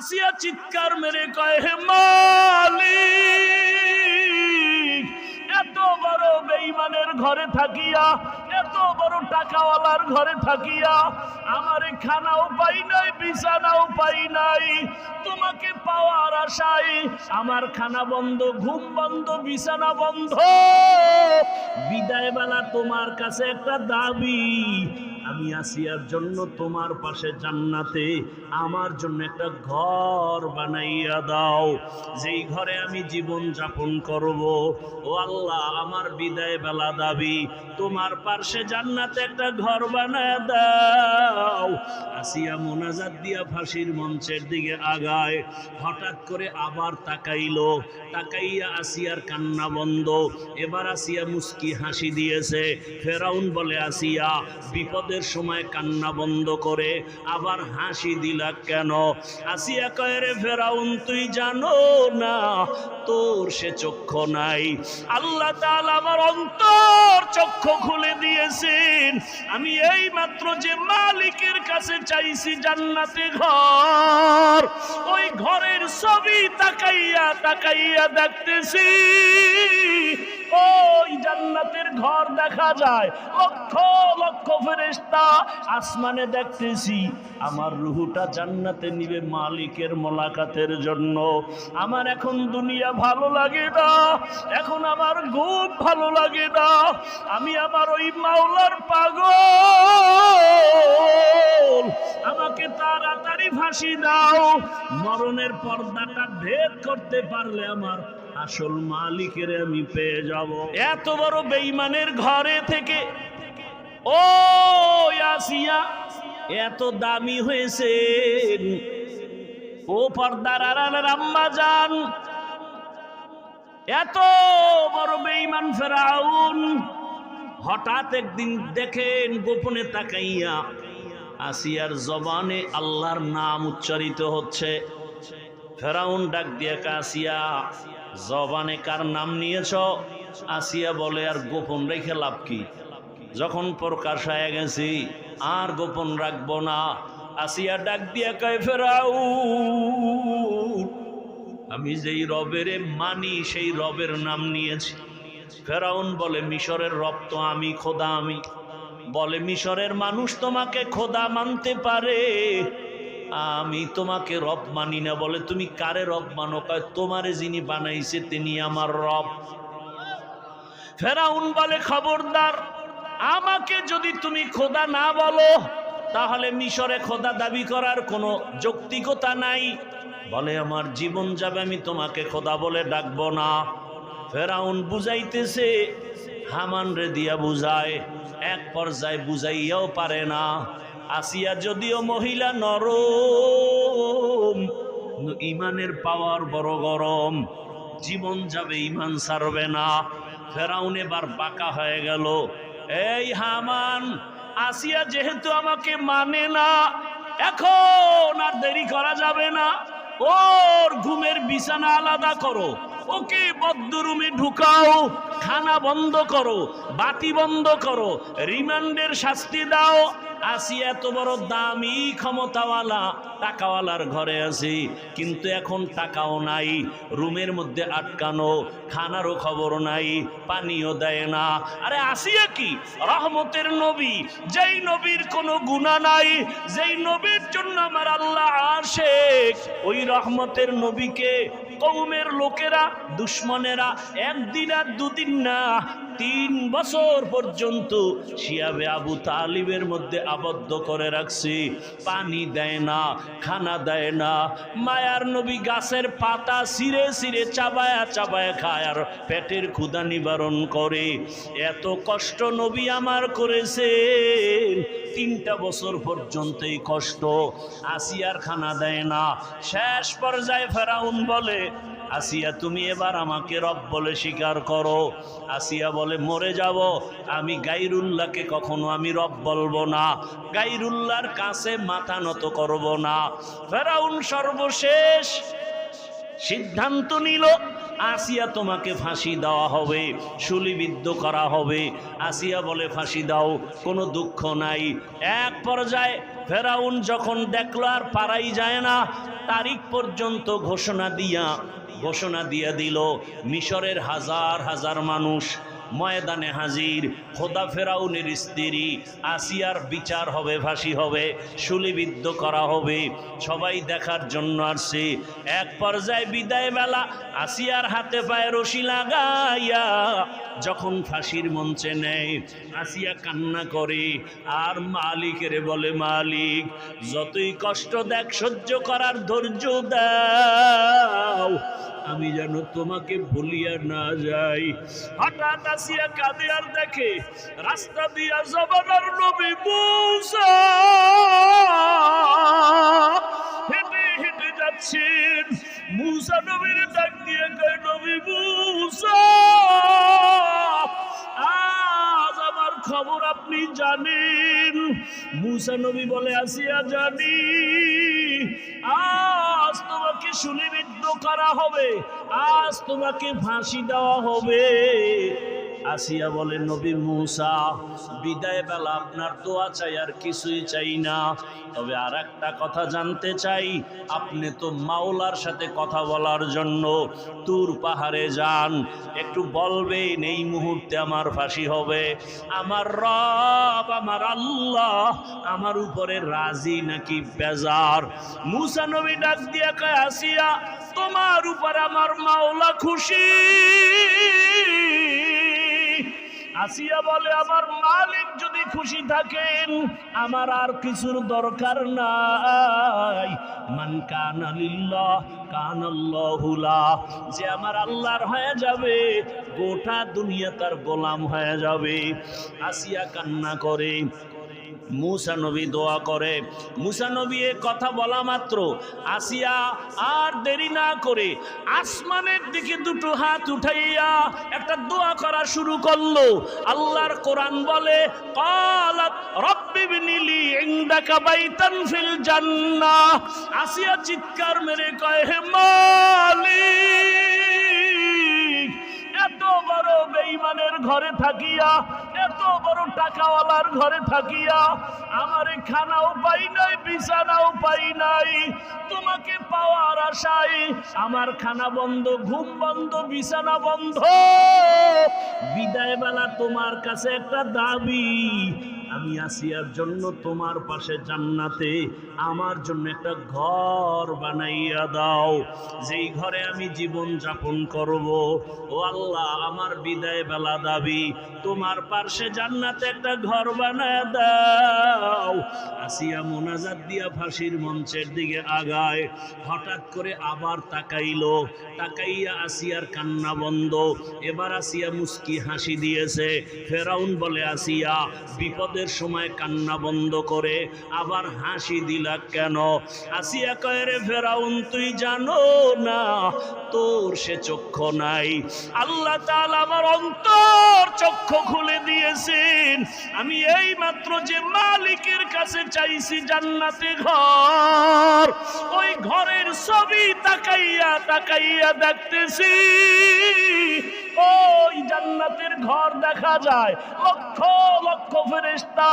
আসিয়া চিৎকার মেরে কয়, হে মালিক, এত বড় বেঈমানের ঘরে থাকিয়া, এত বড় টাকাওয়ালার ঘরে থাকিয়া আমারে খানাও পাই নাই, বিছানাও পাই নাই। তোমাকে পাওয়ার আশায় আমার খানা বন্ধ, ঘুম বন্ধ, বিছানা বন্ধ। বিদায় বেলা তোমার কাছে একটা দাবি, আমি আসিয়ার জন্য তোমার পাশে জান্নাতে আমার জন্য একটা ঘর বানাইয়া দাও, যেই ঘরে আমি জীবন যাপন করব। ও আল্লাহ, আমার বিদায় বেলা দাবি, তোমার পাশে জান্নাতে একটা ঘর বানায় দাও। আসিয়া মোনাজাত দিয়া ফাঁসির মঞ্চের দিকে আগায়। হঠাৎ করে আবার তাকাইলো, তাকাইয়া আসিয়ার কান্না বন্ধ। এবার আসিয়া মুস্কি হাসি দিয়েছে। ফেরাউন বলে, আসিয়া বিপদের সময় কান্না বন্ধ করে আবার হাসি দিলা কেন? আসিয়া কয়, রে ফেরাউন, তুই জানো না তোর সে চক্ষু নাই? আল্লাহ তাআলা আমার অন্তর চক্ষু খুলে দিয়েছেন। আমি এই মাত্র যে মালিকের কাছে চাইছি জান্নাতে ঘর, ওই ঘরের ছবি তাকাইয়া তাকাইয়া দেখতেছি ওই জান্নাতের ঘর দেখা যায়। লক্ষ লক্ষ ফেরেশতা আসমানে দেখতেছি। আমার রুহুটা জান্নাতে নিবে মালিকের মোলাকাতের জন্য। আমার এখন দুনিয়া ভালো লাগে না, এখন আমার ঘুম ভালো লাগে না। আমি আমার ওই মাওলার পাগল। আমাকে তাড়াতাড়ি ফাঁসি দাও। মরণের পর্দাটা ভেদ করতে পারলে আমার আসল মালিকের আমি পেয়ে যাব। এত বড় বেঈমানের ঘরে থেকে ও আসিয়া এত দামি হয়েছে। ও পর্দার আড়ালের আম্মা জান, এত বড় বেঈমান ফেরাউন হঠাৎ একদিন দেখেন গোপনে তাকাইয়া আসিয়ার জবানে আল্লাহর নাম উচ্চারিত হচ্ছে। ফেরাউন ডাক দিয়ে, আসিয়া জবানে কার নাম নিয়েছ? আসিয়া বলে, আর গোপন রেখে লাভ কি? যখন প্রকাশ হয়ে গেছি আর গোপন রাখবো না। আসিয়া ডাক দিয়ে কয়, ফেরাউন, আমি যেই রবের মানি সেই রবের নাম নিয়েছি। ফেরাউন বলে, মিশরের রব তো আমি, খোদা আমি। বলে, মিশরের মানুষ তোমাকে খোদা মানতে পারে, আমি তোমাকে রব মানি না। বলে, তুমি কারে রব মানো? কয়, তোমারে যিনি বানাইছে তিনি আমার রব। ফেরাউন বলে, খবরদার, আমাকে যদি তুমি খোদা না বলো তাহলে মিশরে খোদা দাবি করার কোনো যৌক্তিকতা নাই। বলে, আমার জীবন যাবে, আমি তোমাকে খোদা বলে ডাকবো না। ফেরাউন বুঝাইতেছে, হামান রে দিয়া বুঝায়, এক পর্যায়ে বুঝাইয়াও পারে না। আসিয়া যদিও মহিলা নরম, ইমানের পাওয়ার বড় গরম, জীবন যাবে, ইমান ছাড়বে না। ফেরাউন এবার বাঁকা হয়ে গেল। এই হামান, আসিয়া যেহেতু আমাকে মানে না, এখন আর দেরি করা যাবে না। ওর ঘুমের বিছানা আলাদা করো, ওকে বদ্ধরুমে ঢুকাও, খানা বন্ধ করো, বাতি বন্ধ করো, রিমান্ডের শাস্তি দাও। আসিয়া এত বড় দামি ক্ষমতাওয়ালা টাকাওয়ালার ঘরে আছি, কিন্তু এখন টাকাও নাই, রুমের মধ্যে আটকানো, খানারও খবর নাই, পানিও দেয় না। আরে আসিয়া কি রহমতের নবী, যেই নবীর কোনো গুনাহ নাই, যেই নবীর জন্য আমার আল্লাহ আশিক, ওই রহমতের নবীকে কওমের লোকেরা, দুশ্মনেরা একদিন আর দুদিন না 3 বছর পর্যন্ত শিয়াবে আবু তালিবের মধ্যে আবদ্ধ করে রাখছি। পানি দেয় না, খানা দেয় না। মায়ার নবী গাছের পাতা ছিঁড়ে ছিঁড়ে চাবায়া চাবায়া খায় আর পেটের ক্ষুধা নিবারণ করে। এত কষ্ট নবী আমার করেছেন, 3টা বছর পর্যন্ত এই কষ্ট। আসিয়ার খানা দেয় না। শেষ পর্যায়ে ফেরাউন বলে, আসিয়া তুমি এবার আমাকে রব বলে স্বীকার করো। আসিয়া বলে, মরে যাব, আমি গায়রুল্লাহকে কখনো আমি রব বলবো না, গায়রুল্লাহর কাছে মাথা নত করব না। ফেরাউন সর্বশেষ সিদ্ধান্ত নিল, আসিয়া তোমাকে ফাঁসি দেওয়া হবে, শুলিবিদ্ধ করা হবে। আসিয়া বলে, ফাঁসি দাও, কোনো দুঃখ নাই। এক পর্যায়ে ফেরাউন যখন দেখলো আর পারাই যায় না, তারিখ পর্যন্ত ঘোষণা দিয়া দিল। মিশরের হাজার হাজার মানুষ ময়দানে হাজির। খোদা ফেরাউনের স্ত্রী আসিয়ার বিচার হবে, ফাঁসি হবে, শুলিবিদ্ধ করা হবে, সবাই দেখার জন্য আসছে। এক পর্যায়ে বিদায় বেলা আসিয়ার হাতে পায়ে রশি লাগাইয়া যখন ফাঁসির মঞ্চে নেয়, আসিয়া কান্না করে আর মালিকের বলে, মালিক যতই কষ্ট দেখ সহ্য করার ধৈর্য দাও, আমি যেন তোমাকে ভুলিয়া না যাই। হঠাৎ আসিয়া কাঁদে আর দেখে রাস্তা দিয়া জমানার নবী মূসা হেঁটে হেঁটে যাচ্ছেন। মূসা নবীর ডাক দিয়ে কয়, নবী মূসা, আজ আমার খবর আপনি জানেন? মূসা নবী বলে, আসিয়া জানি, আজ তোমাকে শুলিবিদ্ধ করা হবে, আজ তোমাকে ফাঁসি দেওয়া হবে। আসিয়া বলে, নবী মূসা, বিদায় বেলা আপনার দোয়া চাই, আর কিছুই চাই না। তবে আর একটা কথা জানতে চাই, আপনি তো মাওলার সাথে কথা বলার জন্য তুর পাহাড়ে যান, একটু বলবেন এই মুহূর্তে আমার ফাঁসি হবে, আমার রব আমার আল্লাহ আমার উপরে রাজি নাকি বেজার? মূসা নবী ডাক দিয়া কয়, আসিয়া তোমার উপর আমার মাওলা খুশি। আসিয়া বলে, আমার মালিক যদি খুশি থাকেন আমার আর কিছুর দরকার নাই। মান কানা লিল্লাহ কানাল্লাহু লাহ, যে আমার আল্লাহর হয়ে যাবে গোটা দুনিয়া তার গোলাম হয়ে যাবে। আসিয়া কান্না করে, মূসা নবী দোয়া করে। মূসা নবী এ কথা বলা মাত্র আসিয়া আর দেরি না করে আসমানের দিকে দুটো হাত উঠাইয়া একটা দোয়া করা শুরু করলো। আল্লাহর কোরআন বলে, ক্বালাত রাব্বি বিনিলি ইনদাকা বাইতান ফিল জান্নাহ। আসিয়া চিৎকার মেরে কয়, হে মালিক, এত বড় বেঈমানের ঘরে থাকিয়া, এত বড় টাকাওয়ালার ঘরে থাকিয়া আমার খানাও পাই নাই, বিছানাও পাই নাই। তোমাকে পাওয়ার আশায় আমার খানা বন্ধ, ঘুম বন্ধ, বিছানা বন্ধ। বিদায় বেলা তোমার কাছে একটা দাবি, আমি আসিয়ার জন্য তোমার পাশে জান্নাতে আমার জন্য একটা ঘর বানাইয়া দাও, যেই ঘরে আমি জীবন যাপন করব। ও আল্লাহ, আমার বিদায় বেলা দাবি, তোমার পাশে জান্নাতে একটা ঘর বানায় দাও। আসিয়া মোনাজাত দিয়া ফাঁসির মঞ্চের দিকে আগায়। হঠাৎ করে আবার তাকাইলো, তাকাইয়া আসিয়ার কান্না বন্ধ। এবার আসিয়া মুস্কি হাসি দিয়েছে। ফেরাউন বলে, আসিয়া বিপদের সময় কান্না বন্ধ করে আবার হাসি দিলা কেন? আসিয়া কয়, রে ফেরাউন, তুই জানো না তোর সে চক্ষু নাই? আল্লাহ তাআলা আমার অন্তর চক্ষু খুলে দিয়েছেন। আমি এই মাত্র যে মালিকের কাছে চাইছি জান্নাতে ঘর, ওই ঘরের ছবি তাকাইয়া তাকাইয়া দেখতেছি ওই জান্নাতের ঘর দেখা যায়, লক্ষ লক্ষ ফেরেশতা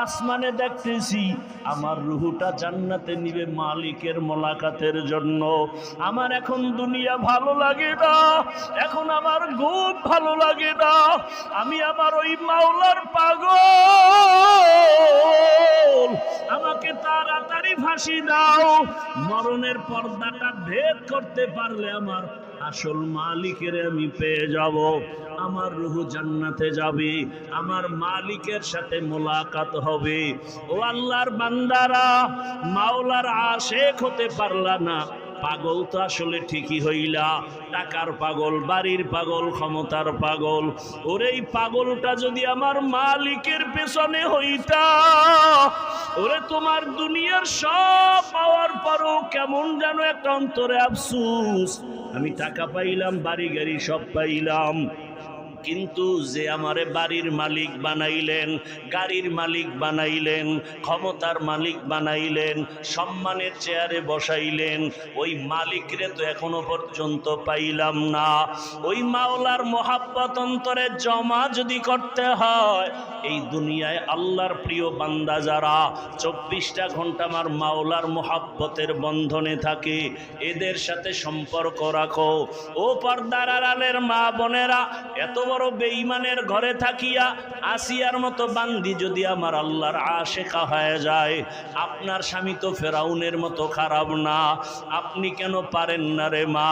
আসমানে দেখতেছি। আমার রুহুটা জান্নাতে নিবে মালিকের মোলাকাতের জন্য। আমার এখন দুনিয়া ভালো লাগে না, এখন আমার ঘুম ভালো লাগে না, আমি আমার ওই মাওলার পাগল। আমাকে তাড়াতাড়ি ফাঁসি দাও। মরণের পর্দাটা ভেদ করতে পারলে আমার আসল মালিকের আমি পেয়ে যাব, আমার রূহ জান্নাতে যাবে, আমার মালিকের সাথে মোলাকাত হবে। ও আল্লাহর বান্দারা, মাওলার আশেক হতে পারলা না, পাগল তো আসলে ঠিকই হইলা, টাকার পাগল, বাড়ির পাগল, ক্ষমতার পাগল। ওরে এই পাগলটা যদি আমার মালিকের পেছনে হইতা, ওরে তোমার দুনিয়ার সব পাওয়ার পরও কেমন যেন একটা অন্তরে আফসোস, আমি টাকা পাইলাম, বাড়ি গাড়ি সব পাইলাম, কিন্তু যে আমারে বাড়ির মালিক বানাইলেন, গাড়ির মালিক বানাইলেন, ক্ষমতার মালিক বানাইলেন, সম্মানের চেয়ারে বসাইলেন, ওই মালিকরে তো এখনো পর্যন্ত পাইলাম না। ওই মাওলার মহাব্বত অন্তরে জমা যদি করতে হয়, এই দুনিয়ায় আল্লাহর প্রিয় বান্দা যারা 24টা ঘন্টা আমার মাওলার মোহাব্বতের বন্ধনে থাকে, এদের সাথে সম্পর্ক রাখো। ও পর্দার আড়ালের মা বোনেরা, এত বড় বেঈমানের ঘরে থাকিয়া আসিয়ার মতো বান্দি যদি আমার আল্লাহর আশেকা হয়ে যায়, আপনার স্বামী তো ফেরাউনের মতো খারাপ না, আপনি কেন পারেন না রে মা?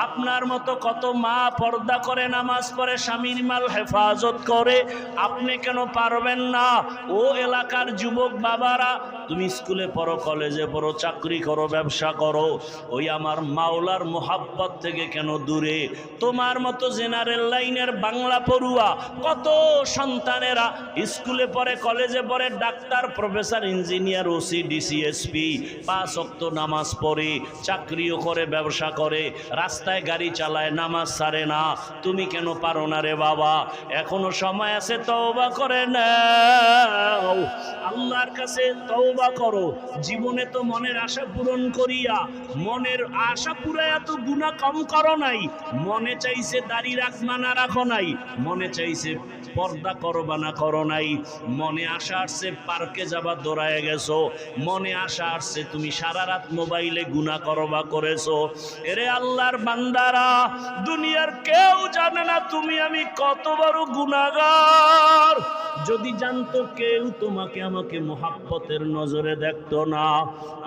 আপনার মতো কত মা পর্দা করে, নামাজ পড়ে, স্বামীর মাল হেফাজত করে, আপনি কেন পারবেন না? ও এলাকার যুবক বাবারা, তুমি স্কুলে পড়ো, কলেজে পড়ো, চাকরি করো, ব্যবসা করো, ওই আমার মাওলার মোহাব্বত থেকে কেন দূরে? তোমার মতো জেনারেল লাইনের বাংলা পড়ুয়া কত সন্তানেরা স্কুলে পড়ে, কলেজে পড়ে, doctor, professor, engineer, OC, DC, SP, 5 ওয়াক্ত নামাজ পড়ে, চাকরিও করে, ব্যবসা করে, রাস্তায় গাড়ি চালায়, নামাজ ছাড়ে না। তুমি কেন পারো না রে বাবা? এখনো সময় আছে, তওবা করে নাও, আল্লাহর কাছে তওবা করো। জীবনে তো মনের আশা পূরণ করিয়া, মনের আশা পুরাইয়া তো গুনাহ কম করো নাই। মনে চাইছে দাড়ি রাখবা না রাখো নাই, মনে চাইছে পর্দা করবা না করো নাই, মনে আশা আসছে পার্কে যাবা দৌড়ায় গেছো, মনে আশা আসছে তুমি সারা রাত মোবাইলে গুনাহ করবা করেছো। এরে আল্লাহর বান্দারা, দুনিয়ার কেউ জানে না তুমি আমি কত বড় গুনাহগার। যদি জানতো কেউ, তোমাকে আমাকে মোহাব্বতের নজরে দেখতো না।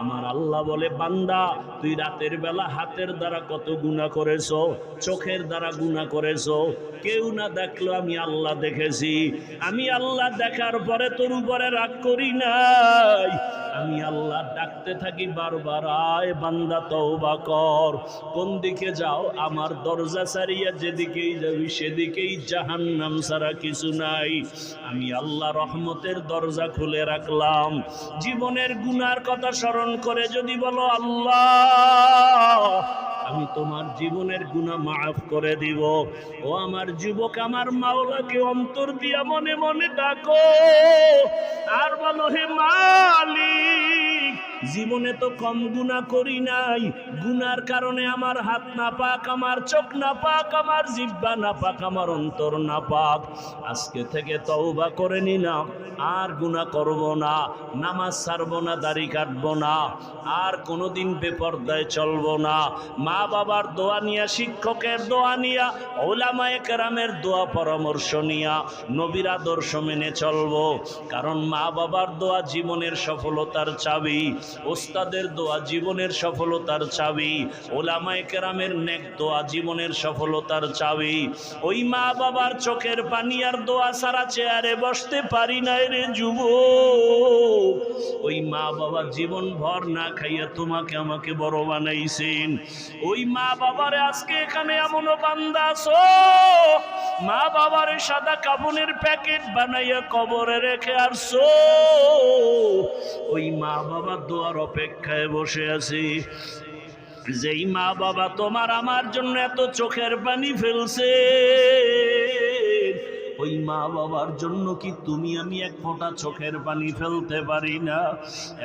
আমার আল্লাহ বলে, বান্দা তুই রাতের বেলা হাতের দ্বারা কত গুনাহ করেছো, চোখের দ্বারা গুনাহ করেছো, কেউ না দেখলো, আমি আল্লাহ দেখেছি। আমি আল্লাহ দেখার পরে তোর উপরে রাগ করি নাই, আমি আল্লাহ ডাকতে থাকি বারবার, আয় বান্দা তওবা কর। কোন দিকে যাও? আমার দরজা ছাড়িয়া যেদিকেই যাবি সেদিকেই জাহান্নাম ছাড়া কিছু নাই। আমি আল্লাহ রহমতের দরজা খুলে রাখলাম। জীবনের গুনার কথা স্মরণ করে যদি বলো, আল্লাহ আমি তোমার জীবনের গুনাহ মাফ করে দিব, ও আমার যুবক, আমার মাওলাকে অন্তর দিয়া মনে মনে ডাকো আর বলো, হে মালিক, জীবনে তো কম গুনাহ করি নাই, গুনার কারণে আমার হাত না পাক, আমার চোখ না পাক, আমার জিহ্বা না পাক, আমার অন্তর না পাক। আজকে থেকে তওবা করে নিলাম, আর গুনাহ করব না, নামাজ ছাড়ব না, দাড়ি কাটব না, আর কোনোদিন বেপরদায় চলব না। মা বাবার দোয়া নিয়া, শিক্ষকের দোয়া নিয়া, উলামায়ে কেরামের দোয়া পরামর্শ নিয়া, নবীর আদর্শ মেনে চলব। কারণ মা বাবার দোয়া জীবনের সফলতার চাবি, ওস্তাদের দোয়া জীবনের সফলতার চাবি, উলামায়ে কেরামের নেক দোয়া জীবনের সফলতার চাবি। ওই মা বাবার চোখের পানি আর দোয়া ছাড়া চেয়ারে বসতে পারি না রে যুবক। ওই মা বাবা জীবন ভর না খাইয়া তোমাকে আমাকে বড় বানাইছেন। ওই মা বাবারে আজকে এখানে এমনও বান্দা আছো, মা বাবারে সাদা কাফনের প্যাকেট বানাইয়া কবরে রেখে আসছো। ওই মা বাবা দোয়ার অপেক্ষায় বসে আছি। যেই মা বাবা তোমার আমার জন্য এত চোখের পানি ফেলছে, ওই মা বাবার জন্য কি তুমি আমি এক ফোঁটা চোখের পানি ফেলতে পারি না?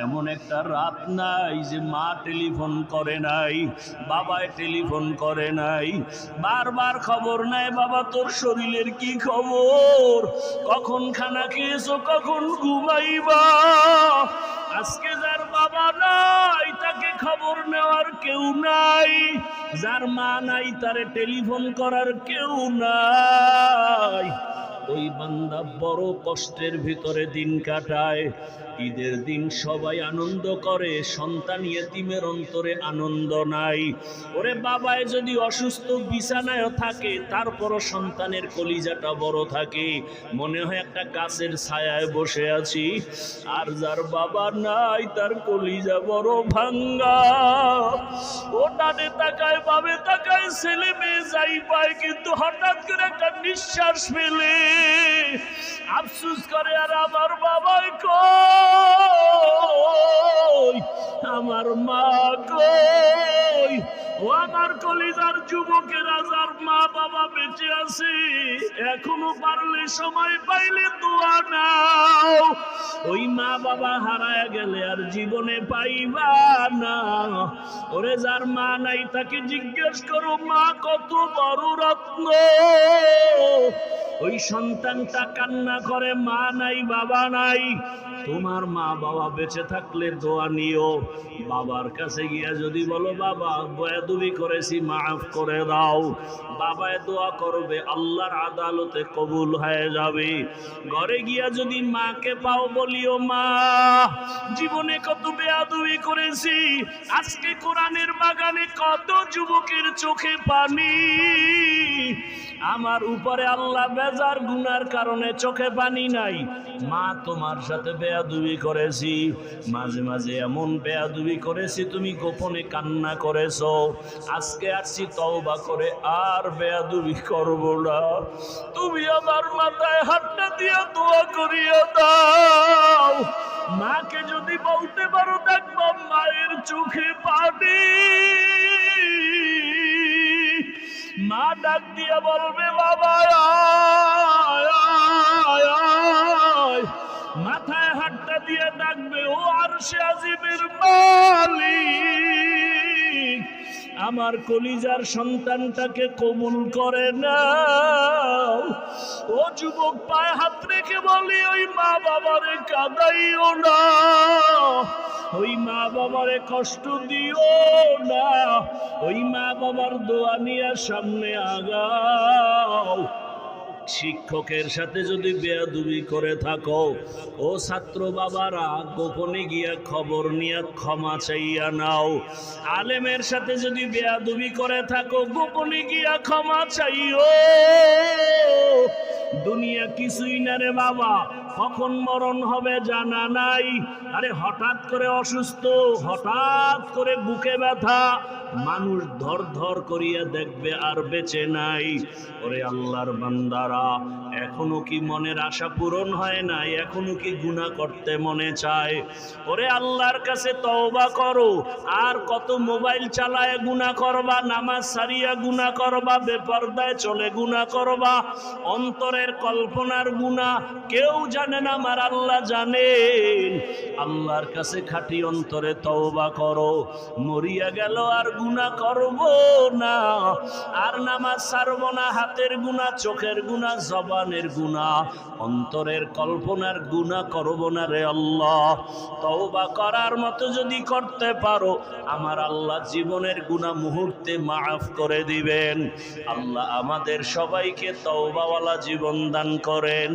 এমন একটা রাত নাই যে মা টেলিফোন করে নাই, বাবায় টেলিফোন করে নাই, বারবার খবর নেয়, বাবা তোর শরীরের কি খবর, কখন খানা খেয়েছো, কখন ঘুমাইবা। আজকে যার বাবা নাই তাকে খবর নেওয়ার কেউ নাই, যার মা নাই তারে টেলিফোন করার কেউ নাই। ওই বান্দা বড় কষ্টের ভিতরে দিন কাটায়। ঈদের দিন সবাই আনন্দ করে, সন্তান ইয়েতিমের অন্তরে আনন্দ নাই। ওরে বাবায় যদি অসুস্থ বিছানায় থাকে, তারপরও সন্তানের কলিজাটা বড় থাকে, মনে হয় একটা গাছের ছায়ায় বসে আছি। আর যার বাবা নাই তার কলিজা বড় ভাঙ্গা। ও ডানে তাকায়, বামে তাকায়, ছেলে মেয়ে যাই পায়, কিন্তু হঠাৎ করে একটা নিঃশ্বাস ফেলে আফসোস করে, আর আমার বাবাই কই, আমার মা কই। ও আমার কলিজার যুবকেরা, যার মা বাবা বেঁচে আছে, এখনো পারলে সময় পাইলে দোয়া নাও। ওই মা বাবা হারায় গেলে আর জীবনে পাইবা না। ওরে যার মা নাই তাকে জিজ্ঞেস করো, মা কত বড় রত্ন, ওই সন্তানটা কান্না করে, মা নাই বাবা নাই। তোমার মা বাবা বেঁচে থাকলে দোয়া নিও। বাবার কাছে গিয়া যদি বলো, বাবা বেয়াদবি করেছি, মাফ করে দাও, বাবায় দোয়া করবে, আল্লাহর আদালতে কবুল হয়ে যাবে। ঘরে গিয়া যদি মাকে পাও, বলিও, মা জীবনে কত বেয়াদবি করেছি, আজকে কোরআনের বাগানে কত যুবকের চোখে পানি, আমার উপরে আল্লাহ বেজার গুনার কারণে চোখে পানি নাই। মা তোমার সাথে বেয়াদবি করেছি, মাঝে মাঝে এমন বেয়াদবি করেছি তুমি গোপনে কান্না করেছো, আজকে আসছি তওবা করে আর বেয়াদবি করব না। তুমি আমার মাথায় হাতটা দিয়া দোয়া করিয়া দাও। মাকে যদি বলতে পারো, দেখবো মায়ের চোখে পানি। মা ডাক দিয়ে বলবে, বাবা আয়, আয়, আয়। মাথায় হাতটা দিয়ে ডাকবে, ও আরশে আজিমের মালিক, আমার কলিজার সন্তানটাকে কবুল করে নাও। ও যুবক, পায়ে হাত রেখে বলি, ওই মা বাবারে কাঁদাইও না, ওই মা বাবারে কষ্ট দিও না, ওই মা বাবার দোয়া নিয়ে সামনে আগাও। শিক্ষকের সাথে যদি বেয়াদবি করে থাকো, ও ছাত্র বাবারা গোপনে গিয়া খবর নিয়ে ক্ষমা চাইয়া নাও। আলেমের সাথে যদি বেয়াদবি করে থাকো, গোপনে গিয়া ক্ষমা চাইও। দুনিয়া কিছুই না রে বাবা, কখন মরণ হবে জানা নাই। আরে হঠাৎ করে অসুস্থ, হঠাৎ করে বুকে ব্যথা, মানুষ ধর ধর করিয়া দেখবে আর বেঁচে নাই। ওরে আল্লাহর বান্দারা, এখনো কি মনের আশা পূরণ হয় নাই? এখনো কি গুনাহ করতে মনে চায়? ওরে আল্লাহর কাছে তওবা করো। আর কত মোবাইল চালায় গুনাহ করবা, নামাজ সারিয়া গুনাহ করবা, বেপরদায় চলে গুনাহ করবা, অন্তরের কল্পনার গুনাহ কেউ জানে না, আমার আল্লাহ জানেন। আল্লাহর কাছে খাঁটি অন্তরে তওবা করো। মরিয়া গেল আর গুনাহ করব না, আর নামাজ ছাড়ব না, হাতের গুনাহ, চোখের গুনাহ, জবানের গুনাহ, অন্তরের কল্পনার গুনাহ করব না রে আল্লাহ। তওবা করার মতো যদি করতে পারো, আমার আল্লাহ জীবনের গুনাহ মুহূর্তে মাফ করে দিবেন। আল্লাহ আমাদের সবাইকে তওবাওয়ালা জীবন দান করেন।